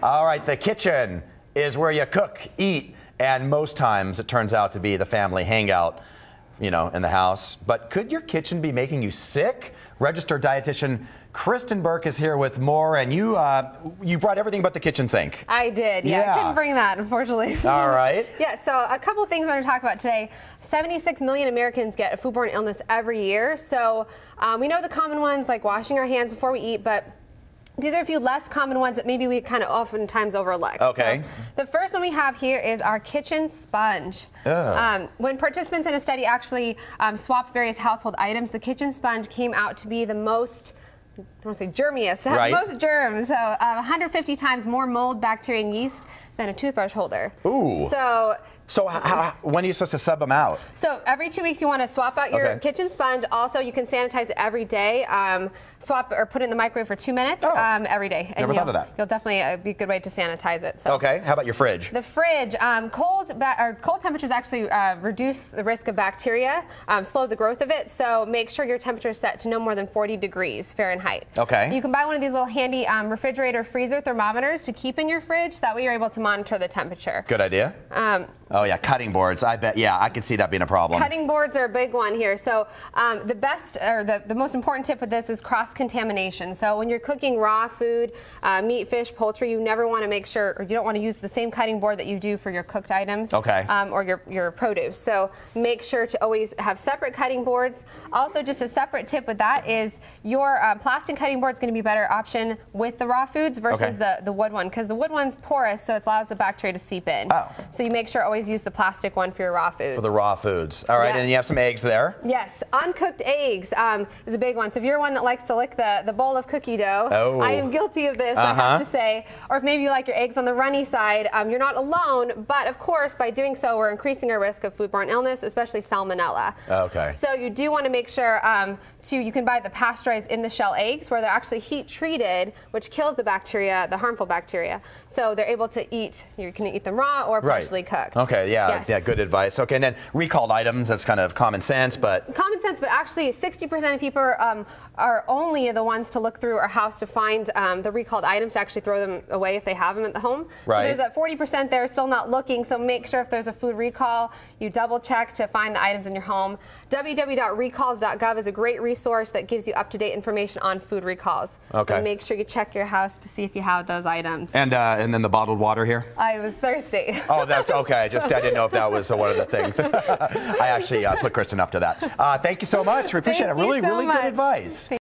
All right, the kitchen is where you cook, eat, and most times it turns out to be the family hangout, you know, in the house. But could your kitchen be making you sick? Registered dietitian Kristen Burke is here with more, and you brought everything but the kitchen sink. I did, yeah. I couldn't bring that, unfortunately. All right. Yeah, so a couple things I want to talk about today. 76 million Americans get a foodborne illness every year. So we know the common ones like washing our hands before we eat, but these are a few less common ones that maybe we kind of oftentimes overlook. Okay. So the first one we have here is our kitchen sponge. When participants in a study actually swapped various household items, the kitchen sponge came out to be the most, I don't want to say germiest, have the most germs. So 150 times more mold, bacteria, and yeast than a toothbrush holder. Ooh. So when are you supposed to sub them out? So every 2 weeks you want to swap out your kitchen sponge. Also, you can sanitize it every day. Swap or put it in the microwave for 2 minutes every day. And never thought of that. You'll definitely be a good way to sanitize it. So. Okay. How about your fridge? The fridge, cold temperatures actually reduce the risk of bacteria, slow the growth of it. So make sure your temperature is set to no more than 40 degrees Fahrenheit. Okay. You can buy one of these little handy refrigerator freezer thermometers to keep in your fridge. That way you're able to monitor the temperature. Good idea. Oh yeah, cutting boards. I bet. Yeah, I could see that being a problem. Cutting boards are a big one here. So the best or the most important tip with this is cross-contamination. So when you're cooking raw food, meat, fish, poultry, you never want to make sure, or you don't want to use the same cutting board that you do for your cooked items. Okay. Or your produce. So make sure to always have separate cutting boards. Also, just a separate tip with that is your plastic cutting board is going to be a better option with the raw foods versus the wood one, because the wood one's porous, so it allows the bacteria to seep in. Oh. So you make sure always use the plastic one for your raw foods. For the raw foods. All right, and then you have some eggs there. Yes, uncooked eggs is a big one. So if you're one that likes to lick the bowl of cookie dough, I am guilty of this, I have to say. Or if maybe you like your eggs on the runny side, you're not alone, but of course, by doing so, we're increasing our risk of foodborne illness, especially salmonella. Okay. So you do want to make sure you can buy the pasteurized in the shell eggs where they're actually heat treated, which kills the bacteria, the harmful bacteria. So they're able to eat, you can eat them raw or partially cooked. Okay, yeah, good advice. Okay, and then recalled items, that's kind of common sense, but... Common sense, but actually 60% of people are only the ones to look through our house to find the recalled items, to actually throw them away if they have them at the home. Right. So there's that 40% there still not looking, so make sure if there's a food recall, you double check to find the items in your home. www.recalls.gov is a great resource that gives you up-to-date information on food recalls. Okay. So make sure you check your house to see if you have those items. And then the bottled water here? I was thirsty. Oh, that's okay. I didn't know if that was one of the things. I actually put Kristen up to that. Thank you so much. We appreciate it. Really good advice.